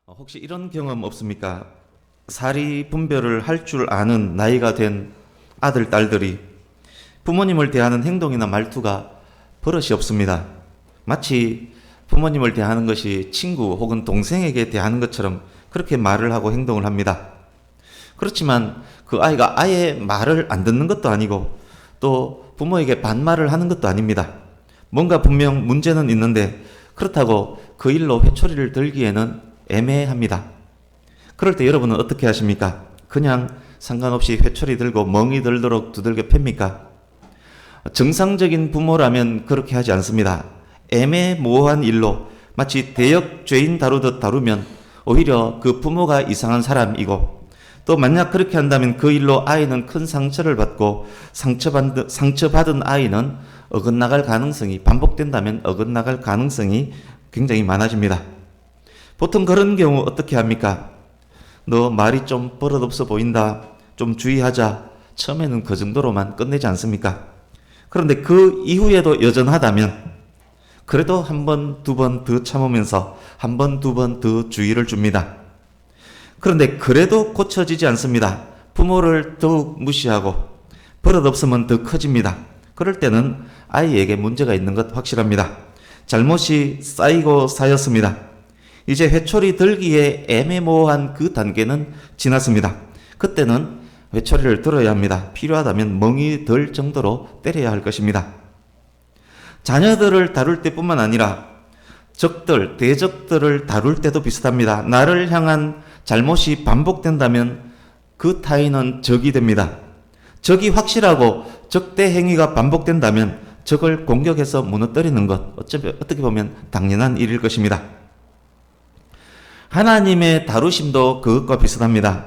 혹시 이런 경험 없습니까? 사리 분별을 할 줄 아는 나이가 된 아들, 딸들이 부모님을 대하는 행동이나 말투가 버릇이 없습니다. 마치 부모님을 대하는 것이 친구 혹은 동생에게 대하는 것처럼 그렇게 말을 하고 행동을 합니다. 그렇지만 그 아이가 아예 말을 안 듣는 것도 아니고 또 부모에게 반말을 하는 것도 아닙니다. 뭔가 분명 문제는 있는데 그렇다고 그 일로 회초리를 들기에는 애매합니다. 그럴 때 여러분은 어떻게 하십니까? 그냥 상관없이 회초리 들고 멍이 들도록 두들겨 팹니까? 정상적인 부모라면 그렇게 하지 않습니다. 애매모호한 일로 마치 대역죄인 다루듯 다루면 오히려 그 부모가 이상한 사람이고, 또 만약 그렇게 한다면 그 일로 아이는 큰 상처를 받고 상처받은 아이는 어긋나갈 가능성이, 반복된다면 어긋나갈 가능성이 굉장히 많아집니다. 보통 그런 경우 어떻게 합니까? 너 말이 좀 버릇없어 보인다, 좀 주의하자, 처음에는 그 정도로만 끝내지 않습니까? 그런데 그 이후에도 여전하다면 그래도 한 번, 두 번 더 참으면서 한 번, 두 번 더 주의를 줍니다. 그런데 그래도 고쳐지지 않습니다. 부모를 더욱 무시하고 버릇없으면 더 커집니다. 그럴 때는 아이에게 문제가 있는 것 확실합니다. 잘못이 쌓이고 쌓였습니다. 이제 회초리 들기에 애매모호한 그 단계는 지났습니다. 그때는 회초리를 들어야 합니다. 필요하다면 멍이 들 정도로 때려야 할 것입니다. 자녀들을 다룰 때뿐만 아니라 적들, 대적들을 다룰 때도 비슷합니다. 나를 향한 잘못이 반복된다면 그 타인은 적이 됩니다. 적이 확실하고 적대 행위가 반복된다면 적을 공격해서 무너뜨리는 것, 어떻게 보면 당연한 일일 것입니다. 하나님의 다루심도 그것과 비슷합니다.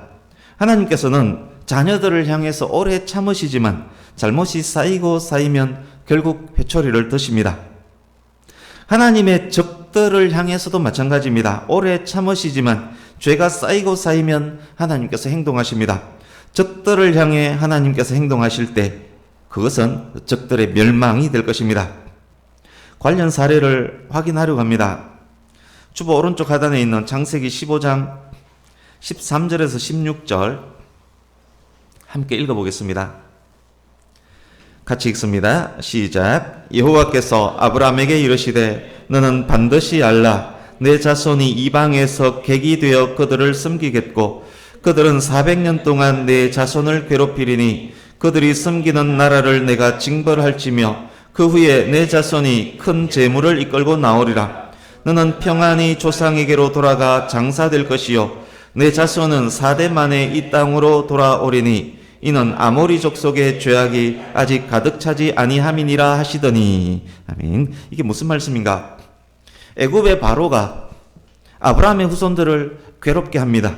하나님께서는 자녀들을 향해서 오래 참으시지만 잘못이 쌓이고 쌓이면 결국 회초리를 드십니다. 하나님의 적들을 향해서도 마찬가지입니다. 오래 참으시지만 죄가 쌓이고 쌓이면 하나님께서 행동하십니다. 적들을 향해 하나님께서 행동하실 때 그것은 적들의 멸망이 될 것입니다. 관련 사례를 확인하려고 합니다. 주보 오른쪽 하단에 있는 창세기 15장 13절에서 16절 함께 읽어보겠습니다. 같이 읽습니다. 시작. 여호와께서 아브라함에게 이르시되 너는 반드시 알라. 내 자손이 이방에서 객이 되어 그들을 섬기겠고 그들은 400년 동안 내 자손을 괴롭히리니 그들이 섬기는 나라를 내가 징벌할지며 그 후에 내 자손이 큰 재물을 이끌고 나오리라. 너는 평안히 조상에게로 돌아가 장사될 것이요 내 자손은 4대 만에 이 땅으로 돌아오리니 이는 아모리 족속의 죄악이 아직 가득 차지 아니함이니라 하시더니. 아멘. 이게 무슨 말씀인가? 애굽의 바로가 아브라함의 후손들을 괴롭게 합니다.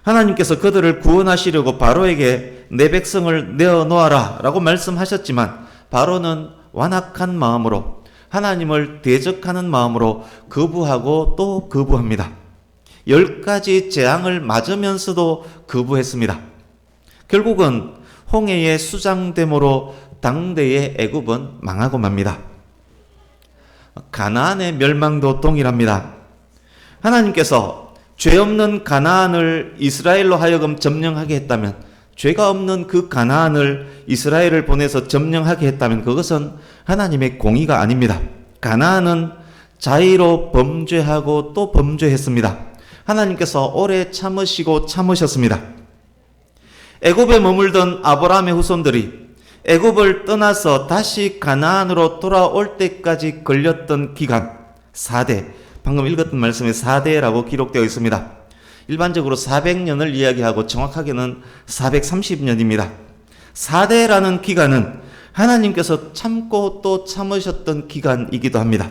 하나님께서 그들을 구원하시려고 바로에게 내 백성을 내어놓아라 라고 말씀하셨지만 바로는 완악한 마음으로 하나님을 대적하는 마음으로 거부하고 또 거부합니다. 10가지 재앙을 맞으면서도 거부했습니다. 결국은 홍해의 수장됨으로 당대의 애굽은 망하고 맙니다. 가나안의 멸망도 동일합니다. 하나님께서 죄 없는 가나안을 이스라엘로 하여금 점령하게 했다면, 죄가 없는 그 가나안을 이스라엘을 보내서 점령하게 했다면 그것은 하나님의 공의가 아닙니다. 가나안은 자의로 범죄하고 또 범죄했습니다. 하나님께서 오래 참으시고 참으셨습니다. 애굽에 머물던 아브라함의 후손들이 애굽을 떠나서 다시 가나안으로 돌아올 때까지 걸렸던 기간 4대, 방금 읽었던 말씀에 4대라고 기록되어 있습니다. 일반적으로 400년을 이야기하고 정확하게는 430년입니다. 4대라는 기간은 하나님께서 참고 또 참으셨던 기간이기도 합니다.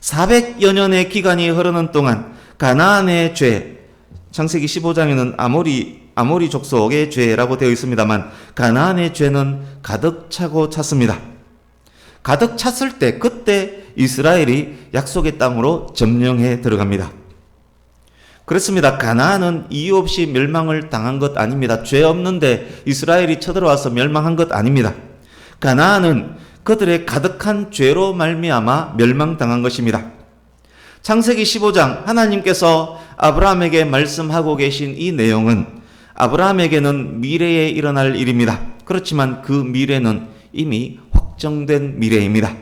400여 년의 기간이 흐르는 동안 가나안의 죄, 창세기 15장에는 아모리 족속의 죄라고 되어 있습니다만 가나안의 죄는 가득 차고 찼습니다. 가득 찼을 때 그때 이스라엘이 약속의 땅으로 점령해 들어갑니다. 그렇습니다. 가나안은 이유 없이 멸망을 당한 것 아닙니다. 죄 없는데 이스라엘이 쳐들어와서 멸망한 것 아닙니다. 가나안은 그들의 가득한 죄로 말미암아 멸망당한 것입니다. 창세기 15장 하나님께서 아브라함에게 말씀하고 계신 이 내용은 아브라함에게는 미래에 일어날 일입니다. 그렇지만 그 미래는 이미 확정된 미래입니다.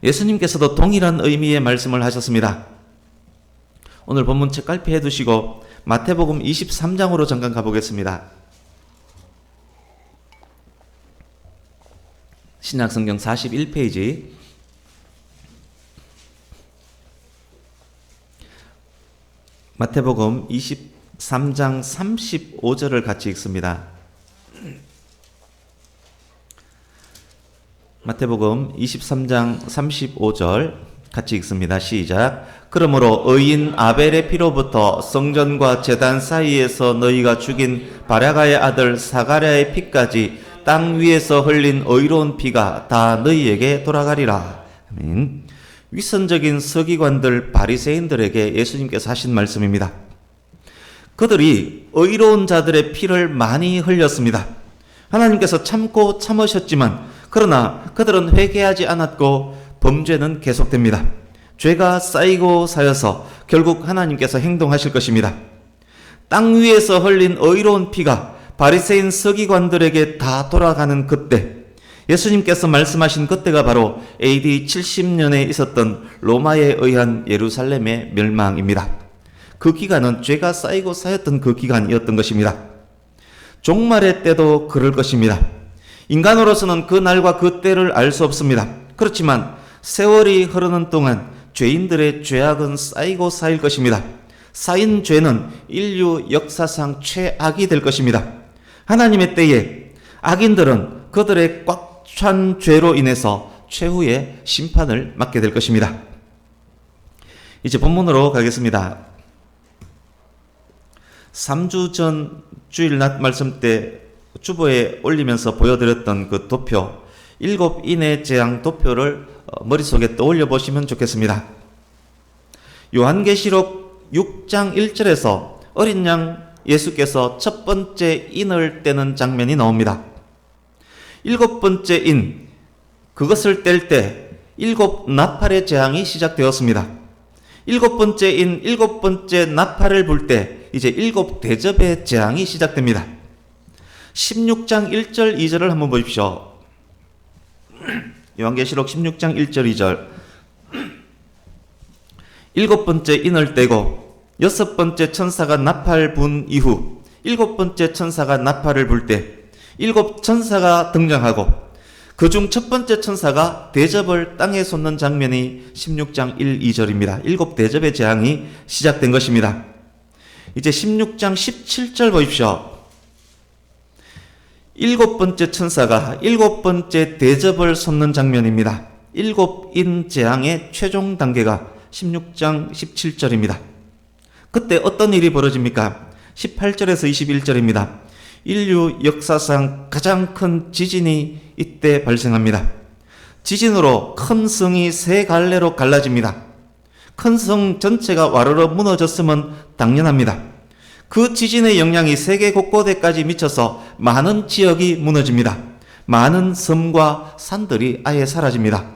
예수님께서도 동일한 의미의 말씀을 하셨습니다. 오늘 본문 책갈피 해두시고 마태복음 23장으로 잠깐 가보겠습니다. 신약성경 41페이지 마태복음 23장 35절을 같이 읽습니다. 마태복음 23장 35절 같이 읽습니다. 시작. 그러므로 의인 아벨의 피로부터 성전과 제단 사이에서 너희가 죽인 바랴가의 아들 사가랴의 피까지 땅 위에서 흘린 의로운 피가 다 너희에게 돌아가리라. 아멘. 위선적인 서기관들 바리새인들에게 예수님께서 하신 말씀입니다. 그들이 의로운 자들의 피를 많이 흘렸습니다. 하나님께서 참고 참으셨지만 그러나 그들은 회개하지 않았고 범죄는 계속됩니다. 죄가 쌓이고 쌓여서 결국 하나님께서 행동하실 것입니다. 땅 위에서 흘린 의로운 피가 바리새인 서기관들에게 다 돌아가는 그때, 예수님께서 말씀하신 그때가 바로 AD 70년에 있었던 로마에 의한 예루살렘의 멸망입니다. 그 기간은 죄가 쌓이고 쌓였던 그 기간이었던 것입니다. 종말의 때도 그럴 것입니다. 인간으로서는 그 날과 그 때를 알 수 없습니다. 그렇지만 세월이 흐르는 동안 죄인들의 죄악은 쌓이고 쌓일 것입니다. 쌓인 죄는 인류 역사상 최악이 될 것입니다. 하나님의 때에 악인들은 그들의 꽉 찬 죄로 인해서 최후의 심판을 맞게 될 것입니다. 이제 본문으로 가겠습니다. 3주 전 주일낮 말씀 때 주보에 올리면서 보여드렸던 그 도표, 7인의 재앙 도표를 머릿속에 떠올려 보시면 좋겠습니다. 요한계시록 6장 1절에서 어린 양 예수께서 첫 번째 인을 떼는 장면이 나옵니다. 7번째 인, 그것을 뗄 때 7 나팔의 재앙이 시작되었습니다. 7번째 인, 7번째 나팔을 불 때 이제 7 대접의 재앙이 시작됩니다. 16장 1절 2절을 한번 보십시오. 요한계시록 16장 1절 2절. 7번째 인을 떼고 6번째 천사가 나팔 분 이후 7번째 천사가 나팔을 불 때 7 천사가 등장하고 그중 첫 번째 천사가 대접을 땅에 쏟는 장면이 16장 1, 2절입니다. 7 대접의 재앙이 시작된 것입니다. 이제 16장 17절 보십시오. 7번째 천사가 7번째 대접을 쏟는 장면입니다. 7인 재앙의 최종 단계가 16장 17절입니다. 그때 어떤 일이 벌어집니까? 18절에서 21절입니다. 인류 역사상 가장 큰 지진이 이때 발생합니다. 지진으로 큰 성이 세 갈래로 갈라집니다. 큰 성 전체가 와르르 무너졌으면 당연합니다. 그 지진의 영향이 세계 곳곳에까지 미쳐서 많은 지역이 무너집니다. 많은 섬과 산들이 아예 사라집니다.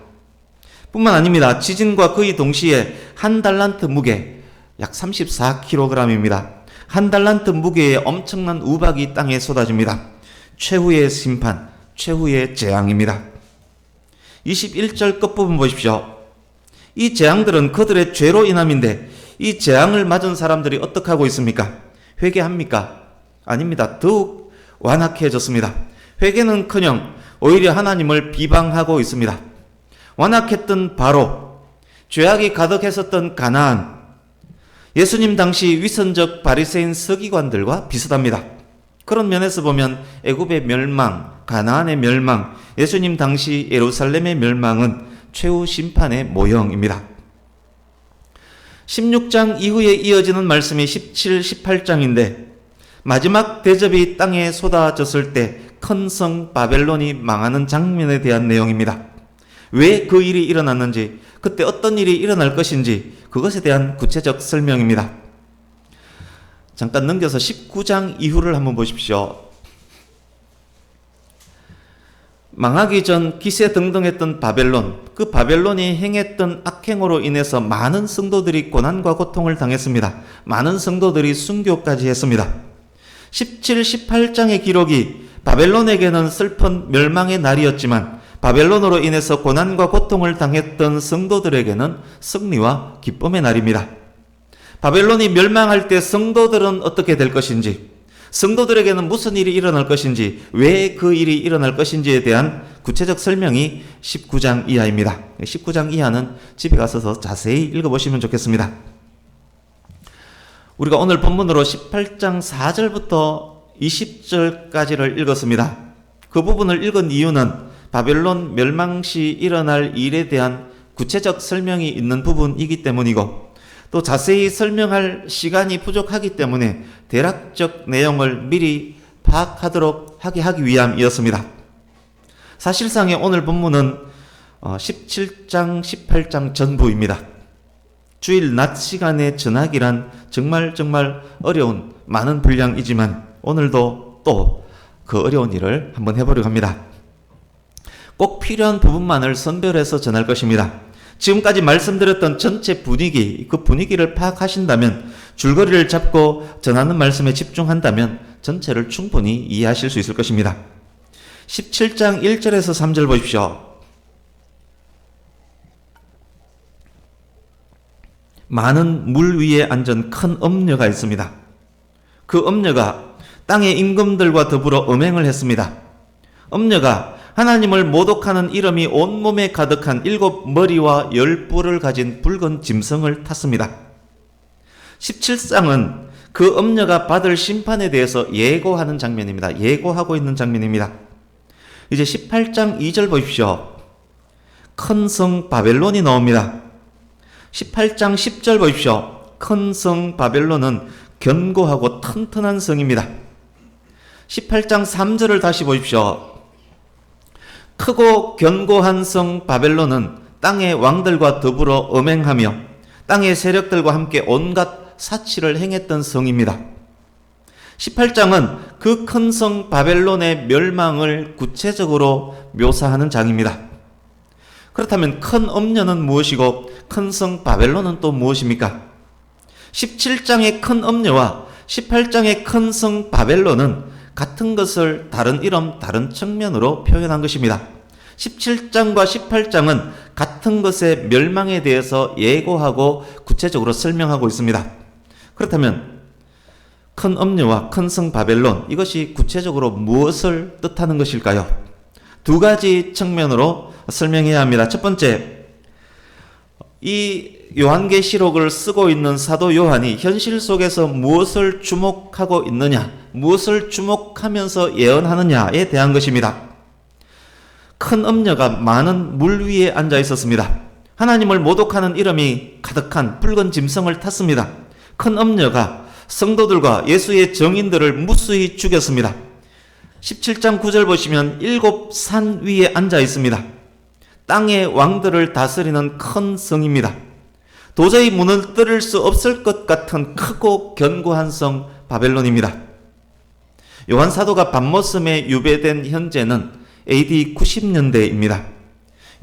뿐만 아닙니다. 지진과 거의 동시에 한 달란트 무게, 약 34kg입니다. 한 달란트 무게의 엄청난 우박이 땅에 쏟아집니다. 최후의 심판, 최후의 재앙입니다. 21절 끝부분 보십시오. 이 재앙들은 그들의 죄로 인함인데 이 재앙을 맞은 사람들이 어떻게 하고 있습니까? 회개합니까? 아닙니다. 더욱 완악해졌습니다. 회개는커녕 오히려 하나님을 비방하고 있습니다. 완악했던 바로, 죄악이 가득했었던 가나안, 예수님 당시 위선적 바리새인 서기관들과 비슷합니다. 그런 면에서 보면 애굽의 멸망, 가나안의 멸망, 예수님 당시 예루살렘의 멸망은 최후 심판의 모형입니다. 16장 이후에 이어지는 말씀이 17, 18장인데 마지막 대접이 땅에 쏟아졌을 때 큰 성 바벨론이 망하는 장면에 대한 내용입니다. 왜 그 일이 일어났는지, 그때 어떤 일이 일어날 것인지 그것에 대한 구체적 설명입니다. 잠깐 넘겨서 19장 이후를 한번 보십시오. 망하기 전 기세등등했던 바벨론, 그 바벨론이 행했던 악행으로 인해서 많은 성도들이 고난과 고통을 당했습니다. 많은 성도들이 순교까지 했습니다. 17, 18장의 기록이 바벨론에게는 슬픈 멸망의 날이었지만 바벨론으로 인해서 고난과 고통을 당했던 성도들에게는 승리와 기쁨의 날입니다. 바벨론이 멸망할 때 성도들은 어떻게 될 것인지, 성도들에게는 무슨 일이 일어날 것인지, 왜 그 일이 일어날 것인지에 대한 구체적 설명이 19장 이하입니다. 19장 이하는 집에 가서 자세히 읽어보시면 좋겠습니다. 우리가 오늘 본문으로 18장 4절부터 20절까지를 읽었습니다. 그 부분을 읽은 이유는 바벨론 멸망 시 일어날 일에 대한 구체적 설명이 있는 부분이기 때문이고, 또 자세히 설명할 시간이 부족하기 때문에 대략적 내용을 미리 파악하도록 하기 위함이었습니다. 사실상의 오늘 본문은 17장, 18장 전부입니다. 주일 낮 시간에 전하기란 정말 어려운 많은 분량이지만 오늘도 또 그 어려운 일을 한번 해보려고 합니다. 꼭 필요한 부분만을 선별해서 전할 것입니다. 지금까지 말씀드렸던 전체 분위기, 그 분위기를 파악하신다면, 줄거리를 잡고 전하는 말씀에 집중한다면 전체를 충분히 이해하실 수 있을 것입니다. 17장 1절에서 3절 보십시오. 많은 물 위에 앉은 큰 엄녀가 있습니다. 그 엄녀가 땅의 임금들과 더불어 음행을 했습니다. 엄녀가 하나님을 모독하는 이름이 온몸에 가득한 7머리와 10뿔을 가진 붉은 짐승을 탔습니다. 17장은 그 엄녀가 받을 심판에 대해서 예고하는 장면입니다. 예고하고 있는 장면입니다. 이제 18장 2절 보십시오. 큰 성 바벨론이 나옵니다. 18장 10절 보십시오. 큰 성 바벨론은 견고하고 튼튼한 성입니다. 18장 3절을 다시 보십시오. 크고 견고한 성 바벨론은 땅의 왕들과 더불어 음행하며 땅의 세력들과 함께 온갖 사치를 행했던 성입니다. 18장은 그 큰 성 바벨론의 멸망을 구체적으로 묘사하는 장입니다. 그렇다면 큰 엄녀는 무엇이고 큰 성 바벨론은 또 무엇입니까? 17장의 큰 엄녀와 18장의 큰 성 바벨론은 같은 것을 다른 이름, 다른 측면으로 표현한 것입니다. 17장과 18장은 같은 것의 멸망에 대해서 예고하고 구체적으로 설명하고 있습니다. 그렇다면 큰 엄녀와 큰 성 바벨론, 이것이 구체적으로 무엇을 뜻하는 것일까요? 두 가지 측면으로 설명해야 합니다. 첫 번째, 이 요한계시록을 쓰고 있는 사도 요한이 현실 속에서 무엇을 주목하고 있느냐, 무엇을 주목하면서 예언하느냐에 대한 것입니다. 큰 엄녀가 많은 물 위에 앉아 있었습니다. 하나님을 모독하는 이름이 가득한 붉은 짐승을 탔습니다. 큰 엄녀가 성도들과 예수의 증인들을 무수히 죽였습니다. 17장 9절 보시면 7산 위에 앉아 있습니다. 땅의 왕들을 다스리는 큰 성입니다. 도저히 무너뜨릴 수 없을 것 같은 크고 견고한 성 바벨론입니다. 요한 사도가 밤모섬에 유배된 현재는 AD 90년대입니다.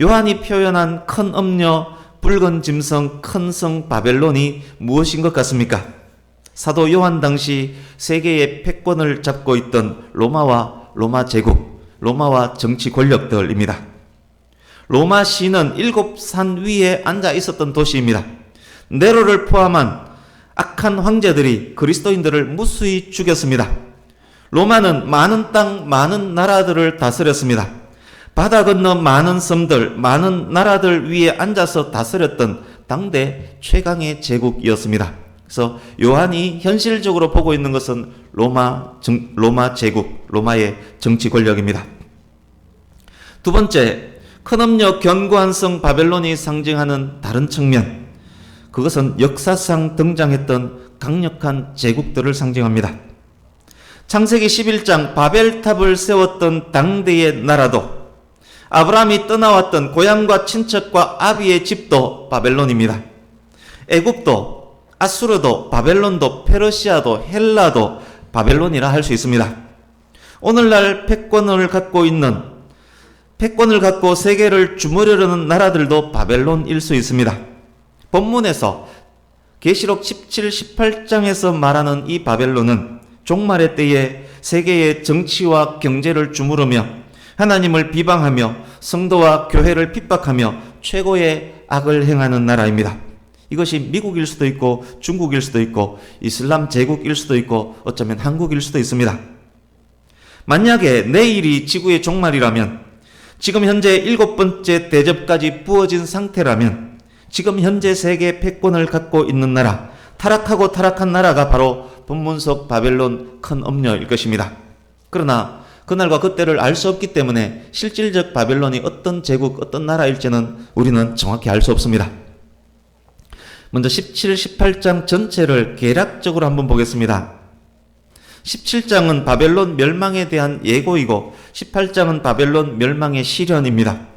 요한이 표현한 큰 엄녀, 붉은 짐승, 큰 성 바벨론이 무엇인 것 같습니까? 사도 요한 당시 세계의 패권을 잡고 있던 로마와 로마 제국, 로마와 정치 권력들입니다. 로마 시는 7산 위에 앉아 있었던 도시입니다. 네로를 포함한 악한 황제들이 그리스도인들을 무수히 죽였습니다. 로마는 많은 땅, 많은 나라들을 다스렸습니다. 바다 건너 많은 섬들, 많은 나라들 위에 앉아서 다스렸던 당대 최강의 제국이었습니다. 그래서 요한이 현실적으로 보고 있는 것은 로마 제국, 로마의 정치 권력입니다. 두 번째, 큰 엄력 견고한 성 바벨론이 상징하는 다른 측면, 그것은 역사상 등장했던 강력한 제국들을 상징합니다. 창세기 11장 바벨탑을 세웠던 당대의 나라도, 아브라함이 떠나왔던 고향과 친척과 아비의 집도 바벨론입니다. 애국도, 아수르도, 바벨론도, 페르시아도, 헬라도 바벨론이라 할 수 있습니다. 오늘날 패권을 갖고 있는 패권을 갖고 세계를 주무르려는 나라들도 바벨론일 수 있습니다. 본문에서 계시록 17, 18장에서 말하는 이 바벨론은 종말의 때에 세계의 정치와 경제를 주무르며 하나님을 비방하며 성도와 교회를 핍박하며 최고의 악을 행하는 나라입니다. 이것이 미국일 수도 있고 중국일 수도 있고 이슬람 제국일 수도 있고 어쩌면 한국일 수도 있습니다. 만약에 내일이 지구의 종말이라면, 지금 현재 7번째 대접까지 부어진 상태라면 지금 현재 세계 패권을 갖고 있는 나라, 타락하고 타락한 나라가 바로 본문 속 바벨론 큰 엄녀일 것입니다. 그러나 그날과 그때를 알 수 없기 때문에 실질적 바벨론이 어떤 제국, 어떤 나라일지는 우리는 정확히 알 수 없습니다. 먼저 17, 18장 전체를 개략적으로 한번 보겠습니다. 17장은 바벨론 멸망에 대한 예고이고 18장은 바벨론 멸망의 시련입니다.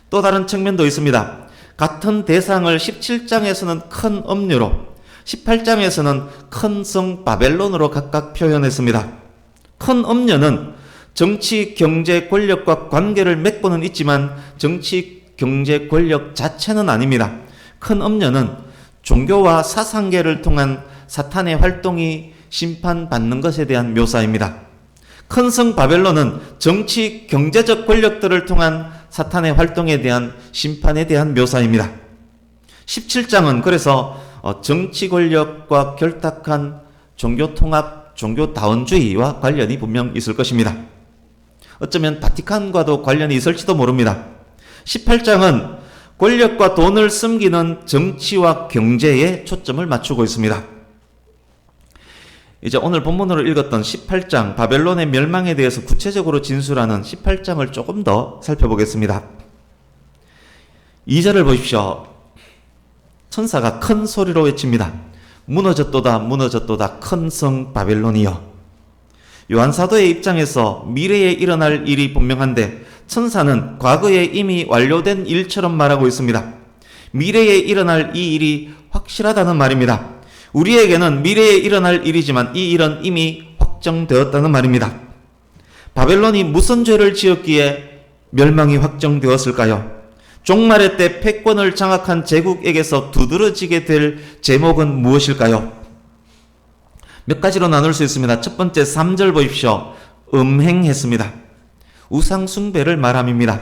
또 다른 측면도 있습니다. 같은 대상을 17장에서는 큰 엄녀로, 18장에서는 큰 성 바벨론으로 각각 표현했습니다. 큰 엄녀는 정치, 경제, 권력과 관계를 맺고는 있지만 정치, 경제, 권력 자체는 아닙니다. 큰 엄녀는 종교와 사상계를 통한 사탄의 활동이 심판받는 것에 대한 묘사입니다. 큰 성 바벨론은 정치, 경제적 권력들을 통한 사탄의 활동에 대한 심판에 대한 묘사입니다. 17장은 그래서 정치 권력과 결탁한 종교 통합, 종교 다원주의와 관련이 분명 있을 것입니다. 어쩌면 바티칸과도 관련이 있을지도 모릅니다. 18장은 권력과 돈을 숨기는 정치와 경제에 초점을 맞추고 있습니다. 이제 오늘 본문으로 읽었던 18장 바벨론의 멸망에 대해서 구체적으로 진술하는 18장을 조금 더 살펴보겠습니다. 2절을 보십시오. 천사가 큰 소리로 외칩니다. 무너졌도다 무너졌도다 큰 성 바벨론이여. 요한사도의 입장에서 미래에 일어날 일이 분명한데 천사는 과거에 이미 완료된 일처럼 말하고 있습니다. 미래에 일어날 이 일이 확실하다는 말입니다. 우리에게는 미래에 일어날 일이지만 이 일은 이미 확정되었다는 말입니다. 바벨론이 무슨 죄를 지었기에 멸망이 확정되었을까요? 종말의 때 패권을 장악한 제국에게서 두드러지게 될 제목은 무엇일까요? 몇 가지로 나눌 수 있습니다. 첫 번째 3절 보십시오. 음행했습니다. 우상숭배를 말함입니다.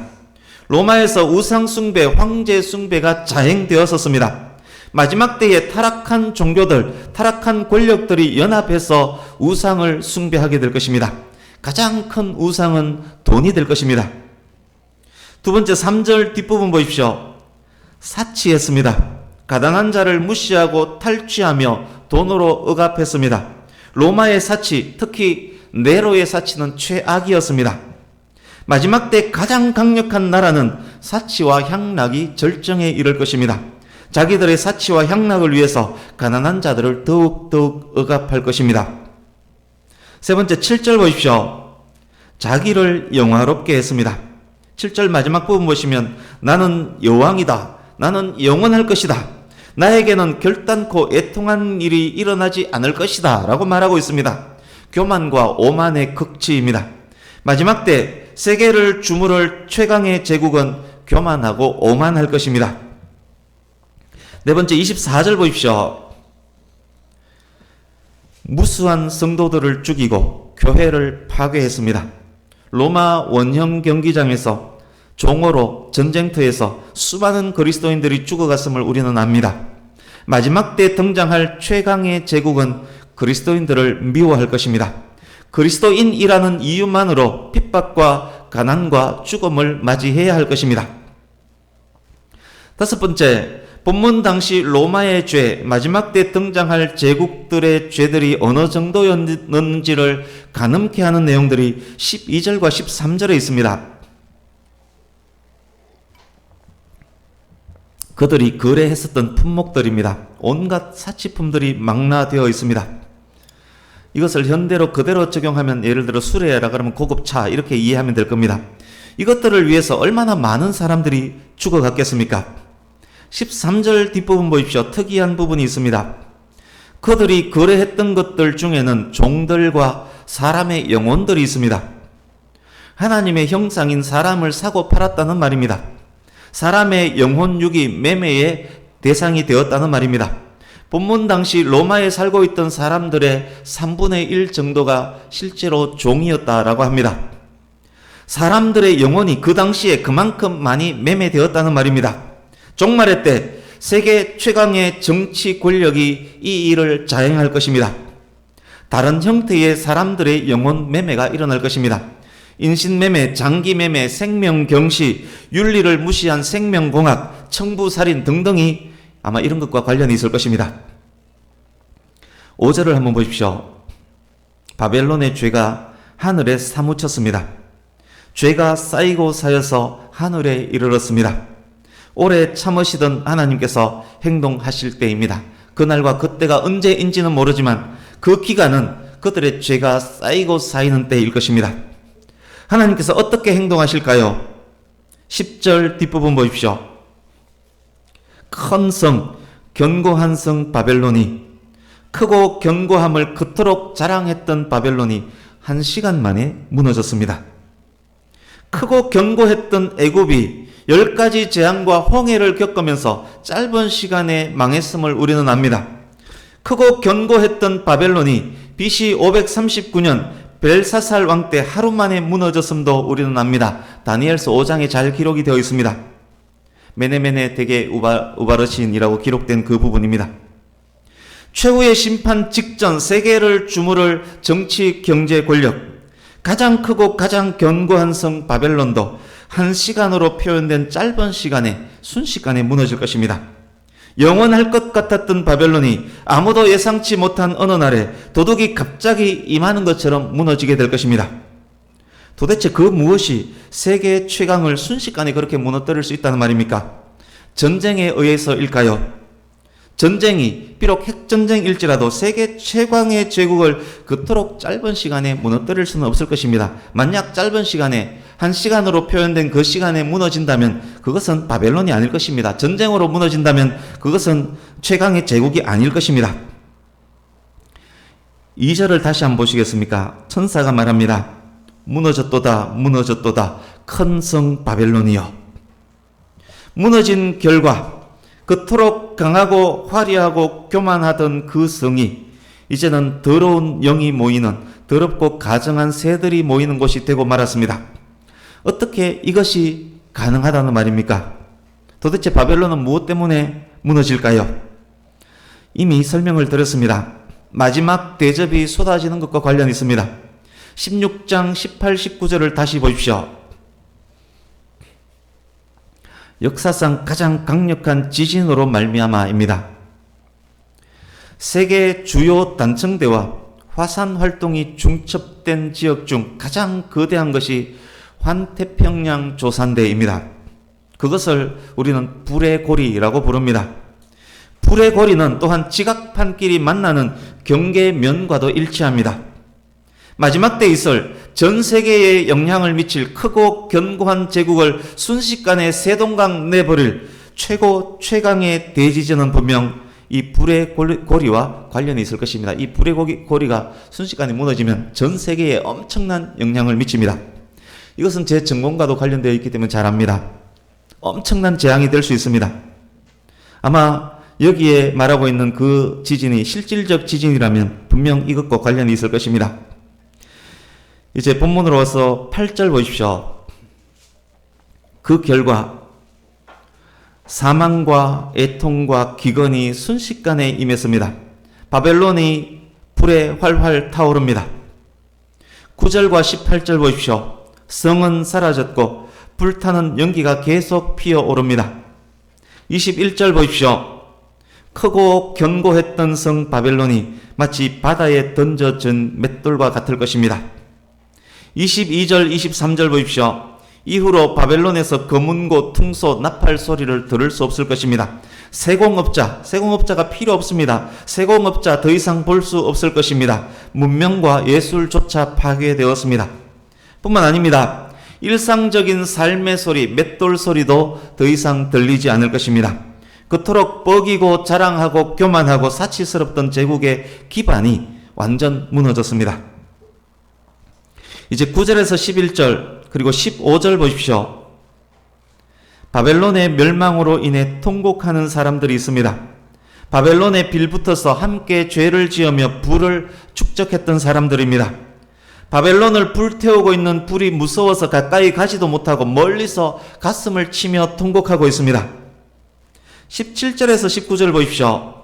로마에서 우상숭배, 황제숭배가 자행되었었습니다. 마지막 때에 타락한 종교들, 타락한 권력들이 연합해서 우상을 숭배하게 될 것입니다. 가장 큰 우상은 돈이 될 것입니다. 두 번째 3절 뒷부분 보십시오. 사치했습니다. 가난한 자를 무시하고 탈취하며 돈으로 억압했습니다. 로마의 사치, 특히 네로의 사치는 최악이었습니다. 마지막 때 가장 강력한 나라는 사치와 향락이 절정에 이를 것입니다. 자기들의 사치와 향락을 위해서 가난한 자들을 더욱더욱 억압할 것입니다. 세 번째 7절 보십시오. 자기를 영화롭게 했습니다. 7절 마지막 부분 보시면 나는 여왕이다. 나는 영원할 것이다. 나에게는 결단코 애통한 일이 일어나지 않을 것이다 라고 말하고 있습니다. 교만과 오만의 극치입니다. 마지막 때 세계를 주무를 최강의 제국은 교만하고 오만할 것입니다. 네 번째 24절 보십시오. 무수한 성도들을 죽이고 교회를 파괴했습니다. 로마 원형 경기장에서 종어로 전쟁터에서 수많은 그리스도인들이 죽어갔음을 우리는 압니다. 마지막 때 등장할 최강의 제국은 그리스도인들을 미워할 것입니다. 그리스도인이라는 이유만으로 핍박과 가난과 죽음을 맞이해야 할 것입니다. 다섯 번째, 본문 당시 로마의 죄, 마지막 때 등장할 제국들의 죄들이 어느 정도였는지를 가늠케 하는 내용들이 12절과 13절에 있습니다. 그들이 거래했었던 품목들입니다. 온갖 사치품들이 망라되어 있습니다. 이것을 현대로 그대로 적용하면 예를 들어 수레라 그러면 고급차 이렇게 이해하면 될 겁니다. 이것들을 위해서 얼마나 많은 사람들이 죽어갔겠습니까? 13절 뒷부분 보십시오. 특이한 부분이 있습니다. 그들이 거래했던 것들 중에는 종들과 사람의 영혼들이 있습니다. 하나님의 형상인 사람을 사고 팔았다는 말입니다. 사람의 영혼 육이 매매의 대상이 되었다는 말입니다. 본문 당시 로마에 살고 있던 사람들의 3분의 1 정도가 실제로 종이었다라고 합니다. 사람들의 영혼이 그 당시에 그만큼 많이 매매되었다는 말입니다. 종말의 때 세계 최강의 정치 권력이 이 일을 자행할 것입니다. 다른 형태의 사람들의 영혼 매매가 일어날 것입니다. 인신매매, 장기매매, 생명경시, 윤리를 무시한 생명공학, 청부살인 등등이 아마 이런 것과 관련이 있을 것입니다. 5절을 한번 보십시오. 바벨론의 죄가 하늘에 사무쳤습니다. 죄가 쌓이고 쌓여서 하늘에 이르렀습니다. 오래 참으시던 하나님께서 행동하실 때입니다. 그날과 그때가 언제인지는 모르지만 그 기간은 그들의 죄가 쌓이고 쌓이는 때일 것입니다. 하나님께서 어떻게 행동하실까요? 10절 뒷부분 보십시오. 큰 성, 견고한 성 바벨론이, 크고 견고함을 그토록 자랑했던 바벨론이 1시간 만에 무너졌습니다. 크고 견고했던 애굽이 10가지 재앙과 홍해를 겪으면서 짧은 시간에 망했음을 우리는 압니다. 크고 견고했던 바벨론이 BC 539년 벨사살 왕 때 하루 만에 무너졌음도 우리는 압니다. 다니엘서 5장에 잘 기록이 되어 있습니다. 메네메네 대개 우바르신이라고 기록된 그 부분입니다. 최후의 심판 직전 세계를 주무를 정치 경제 권력, 가장 크고 가장 견고한 성 바벨론도 1시간으로 표현된 짧은 시간에 순식간에 무너질 것입니다. 영원할 것 같았던 바벨론이 아무도 예상치 못한 어느 날에 도둑이 갑자기 임하는 것처럼 무너지게 될 것입니다. 도대체 그 무엇이 세계 최강을 순식간에 그렇게 무너뜨릴 수 있다는 말입니까? 전쟁에 의해서일까요? 전쟁이 비록 핵전쟁일지라도 세계 최강의 제국을 그토록 짧은 시간에 무너뜨릴 수는 없을 것입니다. 만약 짧은 시간에 1시간으로 표현된 그 시간에 무너진다면 그것은 바벨론이 아닐 것입니다. 전쟁으로 무너진다면 그것은 최강의 제국이 아닐 것입니다. 2절을 다시 한번 보시겠습니까? 천사가 말합니다. 무너졌도다 무너졌도다 큰 성 바벨론이여. 무너진 결과 그토록 강하고 화려하고 교만하던 그 성이 이제는 더러운 영이 모이는, 더럽고 가증한 새들이 모이는 곳이 되고 말았습니다. 어떻게 이것이 가능하다는 말입니까? 도대체 바벨론은 무엇 때문에 무너질까요? 이미 설명을 드렸습니다. 마지막 대접이 쏟아지는 것과 관련이 있습니다. 16장 18, 19절을 다시 보십시오. 역사상 가장 강력한 지진으로 말미암아입니다. 세계 주요 단층대와 화산 활동이 중첩된 지역 중 가장 거대한 것이 환태평양 조산대입니다. 그것을 우리는 불의 고리라고 부릅니다. 불의 고리는 또한 지각판끼리 만나는 경계면과도 일치합니다. 마지막 때 있을 전 세계에 영향을 미칠 크고 견고한 제국을 순식간에 세동강 내버릴 최강의 대지진은 분명 이 불의 고리와 관련이 있을 것입니다. 이 불의 고리가 순식간에 무너지면 전 세계에 엄청난 영향을 미칩니다. 이것은 제 전공과도 관련되어 있기 때문에 잘 압니다. 엄청난 재앙이 될 수 있습니다. 아마 여기에 말하고 있는 그 지진이 실질적 지진이라면 분명 이것과 관련이 있을 것입니다. 이제 본문으로 와서 8절 보십시오. 그 결과 사망과 애통과 기근이 순식간에 임했습니다. 바벨론이 불에 활활 타오릅니다. 9절과 18절 보십시오. 성은 사라졌고 불타는 연기가 계속 피어오릅니다. 21절 보십시오. 크고 견고했던 성 바벨론이 마치 바다에 던져진 맷돌과 같을 것입니다. 22절, 23절 보십시오. 이후로 바벨론에서 검은고, 퉁소, 나팔 소리를 들을 수 없을 것입니다. 세공업자가 필요 없습니다. 세공업자 더 이상 볼 수 없을 것입니다. 문명과 예술조차 파괴되었습니다. 뿐만 아닙니다. 일상적인 삶의 소리, 맷돌 소리도 더 이상 들리지 않을 것입니다. 그토록 뻐기고 자랑하고 교만하고 사치스럽던 제국의 기반이 완전 무너졌습니다. 이제 9절에서 11절 그리고 15절 보십시오. 바벨론의 멸망으로 인해 통곡하는 사람들이 있습니다. 바벨론에 빌붙어서 함께 죄를 지으며 불을 축적했던 사람들입니다. 바벨론을 불태우고 있는 불이 무서워서 가까이 가지도 못하고 멀리서 가슴을 치며 통곡하고 있습니다. 17절에서 19절 보십시오.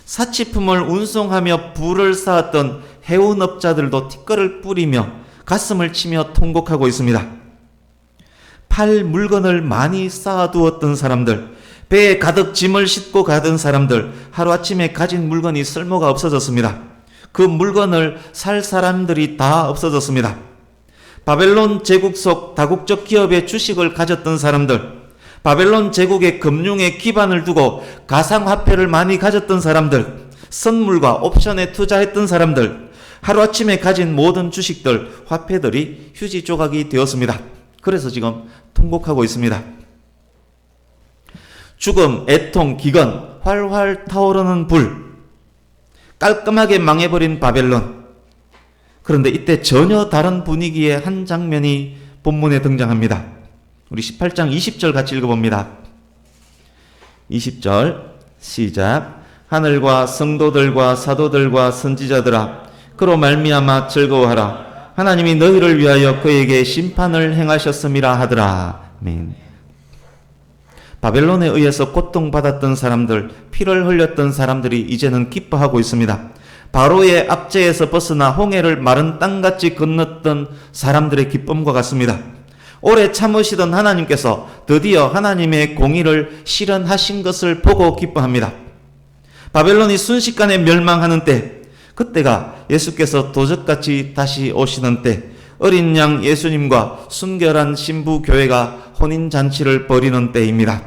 사치품을 운송하며 불을 쌓았던 해운업자들도 티끌을 뿌리며 가슴을 치며 통곡하고 있습니다. 팔 물건을 많이 쌓아두었던 사람들, 배에 가득 짐을 싣고 가던 사람들, 하루아침에 가진 물건이 쓸모가 없어졌습니다. 그 물건을 살 사람들이 다 없어졌습니다. 바벨론 제국 속 다국적 기업의 주식을 가졌던 사람들, 바벨론 제국의 금융에 기반을 두고 가상화폐를 많이 가졌던 사람들, 선물과 옵션에 투자했던 사람들, 하루아침에 가진 모든 주식들, 화폐들이 휴지 조각이 되었습니다. 그래서 지금 통곡하고 있습니다. 죽음, 애통, 기근, 활활 타오르는 불, 깔끔하게 망해버린 바벨론. 그런데 이때 전혀 다른 분위기의 한 장면이 본문에 등장합니다. 우리 18장 20절 같이 읽어봅니다. 20절 시작. 하늘과 성도들과 사도들과 선지자들아, 그로 말미암아 즐거워하라. 하나님이 너희를 위하여 그에게 심판을 행하셨음이라 하더라. 아멘. 바벨론에 의해서 고통받았던 사람들, 피를 흘렸던 사람들이 이제는 기뻐하고 있습니다. 바로의 압제에서 벗어나 홍해를 마른 땅같이 건넜던 사람들의 기쁨과 같습니다. 오래 참으시던 하나님께서 드디어 하나님의 공의를 실현하신 것을 보고 기뻐합니다. 바벨론이 순식간에 멸망하는 때, 그때가 예수께서 도적같이 다시 오시는 때, 어린 양 예수님과 순결한 신부 교회가 혼인잔치를 벌이는 때입니다.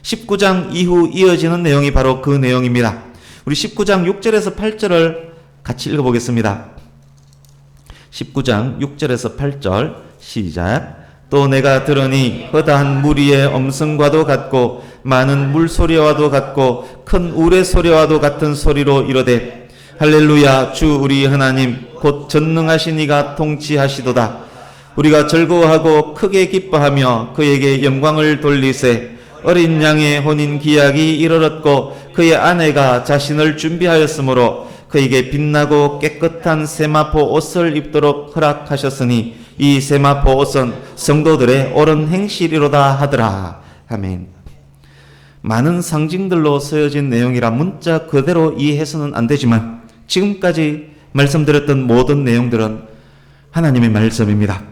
19장 이후 이어지는 내용이 바로 그 내용입니다. 우리 19장 6절에서 8절을 같이 읽어보겠습니다. 19장 6절에서 8절 시작. 또 내가 들으니 허다한 무리의 엄성과도 같고 많은 물소리와도 같고 큰 우레소리와도 같은 소리로 이르되 할렐루야, 주 우리 하나님 곧 전능하신 이가 통치하시도다. 우리가 즐거워하고 크게 기뻐하며 그에게 영광을 돌리세. 어린 양의 혼인 기약이 이르렀고 그의 아내가 자신을 준비하였으므로 그에게 빛나고 깨끗한 세마포 옷을 입도록 허락하셨으니 이 세마포 옷은 성도들의 옳은 행실이로다 하더라. 아멘. 많은 상징들로 쓰여진 내용이라 문자 그대로 이해해서는 안 되지만 지금까지 말씀드렸던 모든 내용들은 하나님의 말씀입니다.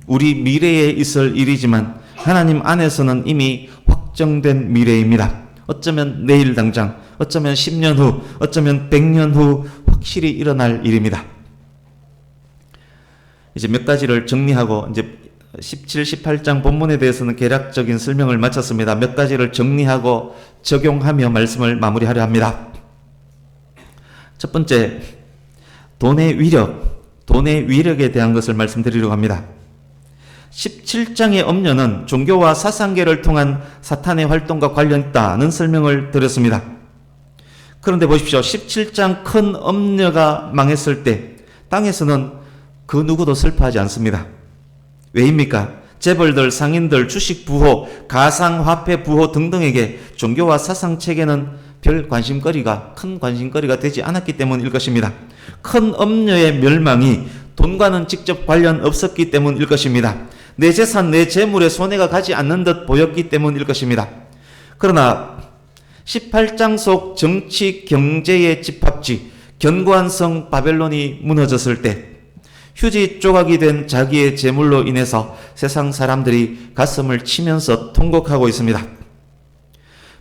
우리 미래에 있을 일이지만 하나님 안에서는 이미 확정된 미래입니다. 어쩌면 내일 당장, 어쩌면 10년 후, 어쩌면 100년 후 확실히 일어날 일입니다. 이제 몇 가지를 정리하고 이제 17, 18장 본문에 대해서는 개략적인 설명을 마쳤습니다. 몇 가지를 정리하고 적용하며 말씀을 마무리하려 합니다. 첫 번째, 돈의 위력에 대한 것을 말씀드리려고 합니다. 17장의 엄려는 종교와 사상계를 통한 사탄의 활동과 관련 있다는 설명을 드렸습니다. 그런데 보십시오. 17장 큰 엄려가 망했을 때 땅에서는 그 누구도 슬퍼하지 않습니다. 왜입니까? 재벌들, 상인들, 주식 부호, 가상화폐 부호 등등에게 종교와 사상체계는 큰 관심거리가 되지 않았기 때문일 것입니다. 큰 엄려의 멸망이 돈과는 직접 관련 없었기 때문일 것입니다. 내 재산, 내 재물에 손해가 가지 않는 듯 보였기 때문일 것입니다. 그러나 18장 속 정치, 경제의 집합지, 견고한 성 바벨론이 무너졌을 때 휴지 조각이 된 자기의 재물로 인해서 세상 사람들이 가슴을 치면서 통곡하고 있습니다.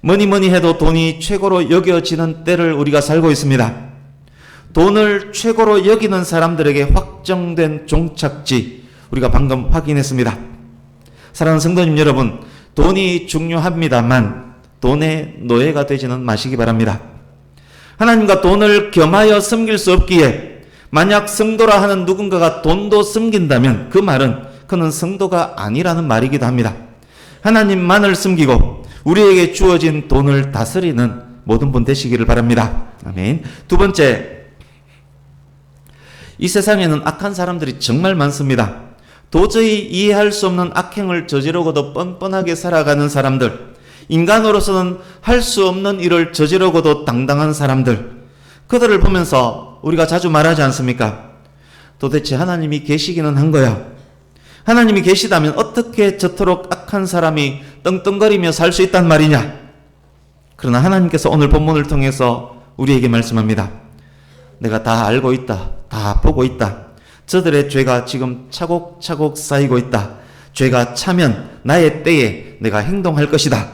뭐니 해도 돈이 최고로 여겨지는 때를 우리가 살고 있습니다. 돈을 최고로 여기는 사람들에게 확정된 종착지, 우리가 방금 확인했습니다. 사랑하는 성도님 여러분, 돈이 중요합니다만 돈의 노예가 되지는 마시기 바랍니다. 하나님과 돈을 겸하여 섬길 수 없기에 만약 성도라 하는 누군가가 돈도 섬긴다면 그 말은 그는 성도가 아니라는 말이기도 합니다. 하나님만을 섬기고 우리에게 주어진 돈을 다스리는 모든 분 되시기를 바랍니다. 아멘. 두 번째, 이 세상에는 악한 사람들이 정말 많습니다. 도저히 이해할 수 없는 악행을 저지르고도 뻔뻔하게 살아가는 사람들, 인간으로서는 할 수 없는 일을 저지르고도 당당한 사람들, 그들을 보면서 우리가 자주 말하지 않습니까? 도대체 하나님이 계시기는 한 거야. 하나님이 계시다면 어떻게 저토록 악한 사람이 떵떵거리며 살 수 있단 말이냐? 그러나 하나님께서 오늘 본문을 통해서 우리에게 말씀합니다. 내가 다 알고 있다. 다 보고 있다. 저들의 죄가 지금 차곡차곡 쌓이고 있다. 죄가 차면 나의 때에 내가 행동할 것이다.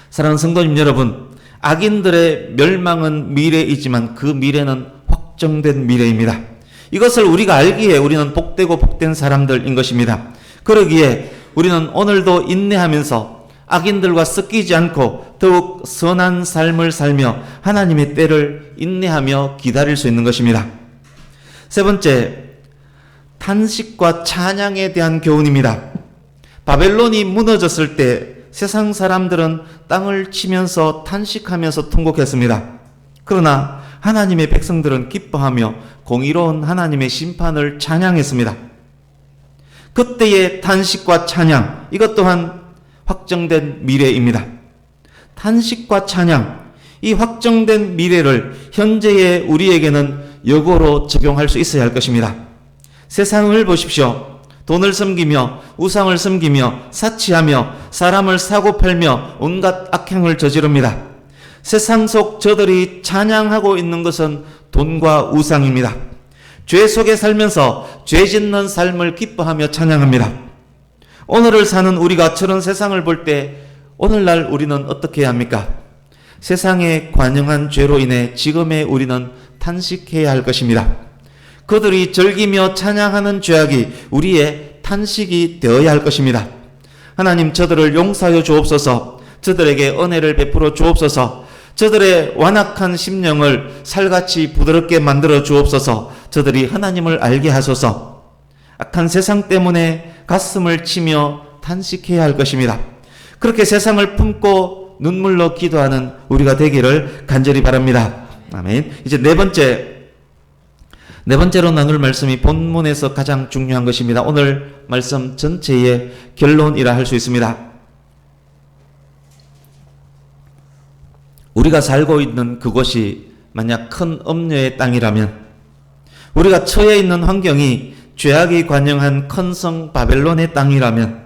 사랑하는 성도님 여러분, 악인들의 멸망은 미래이지만 그 미래는 확정된 미래입니다. 이것을 우리가 알기에 우리는 복되고 복된 사람들인 것입니다. 그러기에 우리는 오늘도 인내하면서 악인들과 섞이지 않고 더욱 선한 삶을 살며 하나님의 때를 인내하며 기다릴 수 있는 것입니다. 세 번째, 탄식과 찬양에 대한 교훈입니다. 바벨론이 무너졌을 때 세상 사람들은 땅을 치면서 탄식하면서 통곡했습니다. 그러나 하나님의 백성들은 기뻐하며 공의로운 하나님의 심판을 찬양했습니다. 그때의 탄식과 찬양, 이것 또한 확정된 미래입니다. 탄식과 찬양, 이 확정된 미래를 현재의 우리에게는 역으로 적용할 수 있어야 할 것입니다. 세상을 보십시오. 돈을 섬기며 우상을 섬기며 사치하며 사람을 사고팔며 온갖 악행을 저지릅니다. 세상 속 저들이 찬양하고 있는 것은 돈과 우상입니다. 죄 속에 살면서 죄 짓는 삶을 기뻐하며 찬양합니다. 오늘을 사는 우리가 저런 세상을 볼 때 오늘날 우리는 어떻게 해야 합니까? 세상에 관영한 죄로 인해 지금의 우리는 탄식해야 할 것입니다. 그들이 즐기며 찬양하는 죄악이 우리의 탄식이 되어야 할 것입니다. 하나님, 저들을 용서하여 주옵소서. 저들에게 은혜를 베풀어 주옵소서. 저들의 완악한 심령을 살같이 부드럽게 만들어 주옵소서. 저들이 하나님을 알게 하소서. 악한 세상 때문에 가슴을 치며 탄식해야 할 것입니다. 그렇게 세상을 품고 눈물로 기도하는 우리가 되기를 간절히 바랍니다. 아멘. 이제 네 번째로 나눌 말씀이 본문에서 가장 중요한 것입니다. 오늘 말씀 전체의 결론이라 할 수 있습니다. 우리가 살고 있는 그곳이 만약 큰 엄녀의 땅이라면, 우리가 처해 있는 환경이 죄악이 관영한 큰 성 바벨론의 땅이라면,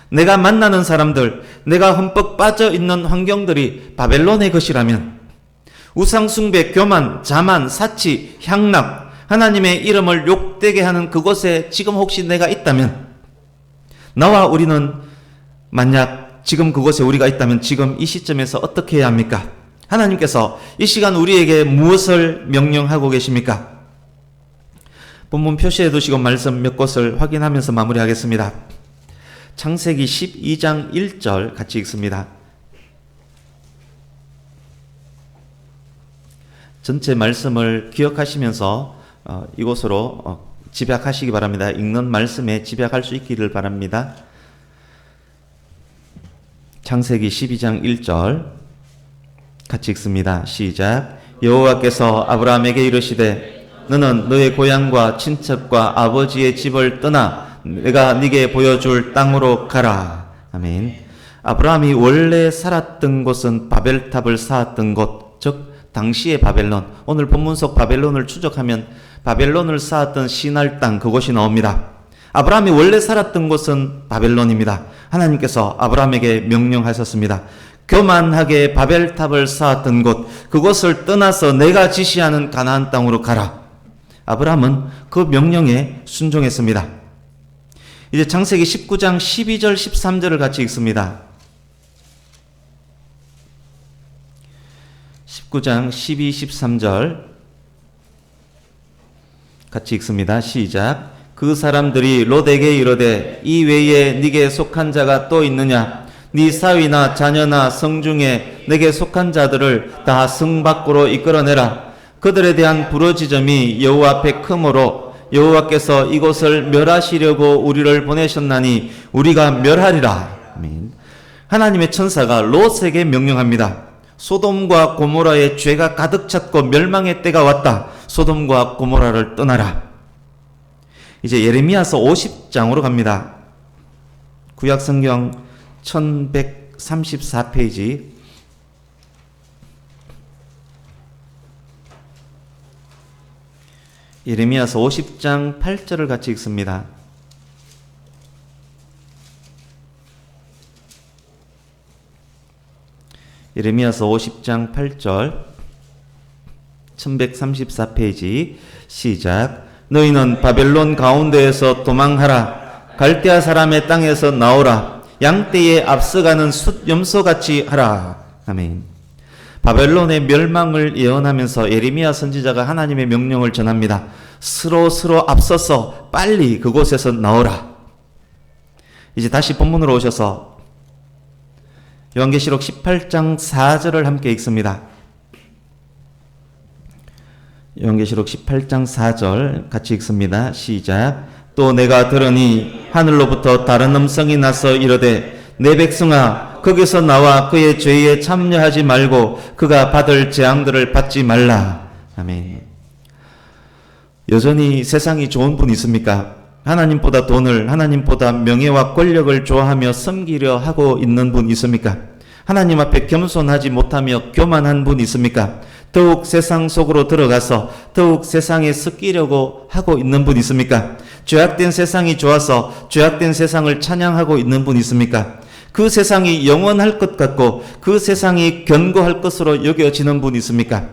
내가 만나는 사람들, 내가 흠뻑 빠져 있는 환경들이 바벨론의 것이라면, 우상숭배, 교만, 자만, 사치, 향락, 하나님의 이름을 욕되게 하는 그곳에 지금 혹시 내가 있다면, 나와 우리는 만약 지금 그곳에 우리가 있다면 지금 이 시점에서 어떻게 해야 합니까? 하나님께서 이 시간 우리에게 무엇을 명령하고 계십니까? 본문 표시해 두시고 말씀 몇 곳을 확인하면서 마무리하겠습니다. 창세기 12장 1절 같이 읽습니다. 전체 말씀을 기억하시면서 이곳으로 집약하시기 바랍니다. 읽는 말씀에 집약할 수 있기를 바랍니다. 창세기 12장 1절 같이 읽습니다. 시작. 여호와께서 아브라함에게 이르시되 너는 너의 고향과 친척과 아버지의 집을 떠나 내가 네게 보여줄 땅으로 가라. 아멘. 아브라함이 원래 살았던 곳은 바벨탑을 쌓았던 곳, 즉 당시의 바벨론, 오늘 본문 속 바벨론을 추적하면 바벨론을 쌓았던 시날 땅, 그곳이 나옵니다. 아브라함이 원래 살았던 곳은 바벨론입니다. 하나님께서 아브라함에게 명령하셨습니다. 교만하게 바벨탑을 쌓았던 곳, 그곳을 떠나서 내가 지시하는 가나안 땅으로 가라. 아브라함은 그 명령에 순종했습니다. 이제 창세기 19장 12절 13절을 같이 읽습니다. 19장 12, 13절 같이 읽습니다. 시작. 그 사람들이 롯에게 이르되 이 외에 네게 속한 자가 또 있느냐? 네 사위나 자녀나 성중에 내게 속한 자들을 다 성 밖으로 이끌어내라. 그들에 대한 부르짖음이 여호와 앞에 크므로 여호와께서 이곳을 멸하시려고 우리를 보내셨나니 우리가 멸하리라. 아멘. 하나님의 천사가 롯에게 명령합니다. 소돔과 고모라의 죄가 가득 찼고 멸망의 때가 왔다. 소돔과 고모라를 떠나라. 이제 예레미야서 50장으로 갑니다. 구약성경 1134페이지. 예레미야서 50장 8절을 같이 읽습니다. 예레미야서 50장 8절 1134페이지 시작. 너희는 바벨론 가운데에서 도망하라. 갈대아 사람의 땅에서 나오라. 양떼에 앞서가는 숫염소같이 하라. 아멘. 바벨론의 멸망을 예언하면서 예레미야 선지자가 하나님의 명령을 전합니다. 스로 앞서서 빨리 그곳에서 나오라. 이제 다시 본문으로 오셔서 요한계시록 18장 4절을 함께 읽습니다. 요한계시록 18장 4절 같이 읽습니다. 시작. 또 내가 들으니 하늘로부터 다른 음성이 나서 이르되 내 백성아 거기서 나와 그의 죄에 참여하지 말고 그가 받을 재앙들을 받지 말라. 아멘. 여전히 세상이 좋은 분 있습니까? 하나님보다 돈을, 하나님보다 명예와 권력을 좋아하며 섬기려 하고 있는 분 있습니까? 하나님 앞에 겸손하지 못하며 교만한 분 있습니까? 더욱 세상 속으로 들어가서 더욱 세상에 섞이려고 하고 있는 분 있습니까? 죄악된 세상이 좋아서 죄악된 세상을 찬양하고 있는 분 있습니까? 그 세상이 영원할 것 같고 그 세상이 견고할 것으로 여겨지는 분 있습니까?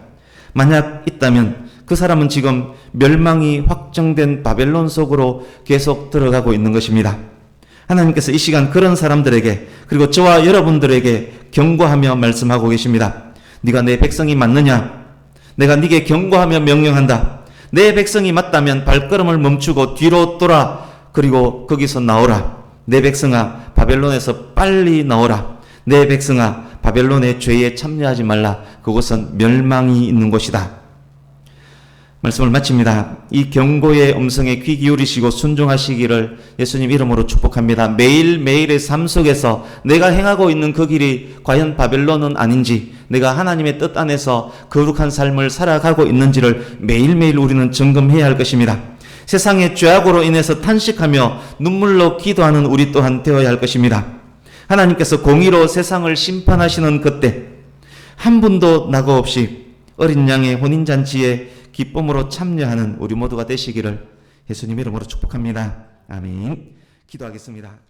만약 있다면 그 사람은 지금 멸망이 확정된 바벨론 속으로 계속 들어가고 있는 것입니다. 하나님께서 이 시간 그런 사람들에게 그리고 저와 여러분들에게 경고하며 말씀하고 계십니다. 네가 내 백성이 맞느냐? 내가 네게 경고하며 명령한다. 내 백성이 맞다면 발걸음을 멈추고 뒤로 돌아 그리고 거기서 나오라. 내 백성아 바벨론에서 빨리 나오라. 내 백성아 바벨론의 죄에 참여하지 말라. 그곳은 멸망이 있는 곳이다. 말씀을 마칩니다. 이 경고의 음성에 귀 기울이시고 순종하시기를 예수님 이름으로 축복합니다. 매일매일의 삶 속에서 내가 행하고 있는 그 길이 과연 바벨론은 아닌지, 내가 하나님의 뜻 안에서 거룩한 삶을 살아가고 있는지를 매일매일 우리는 점검해야 할 것입니다. 세상의 죄악으로 인해서 탄식하며 눈물로 기도하는 우리 또한 되어야 할 것입니다. 하나님께서 공의로 세상을 심판하시는 그때 한 분도 낙오 없이 어린 양의 혼인잔치에 기쁨으로 참여하는 우리 모두가 되시기를 예수님 이름으로 축복합니다. 아멘. 기도하겠습니다.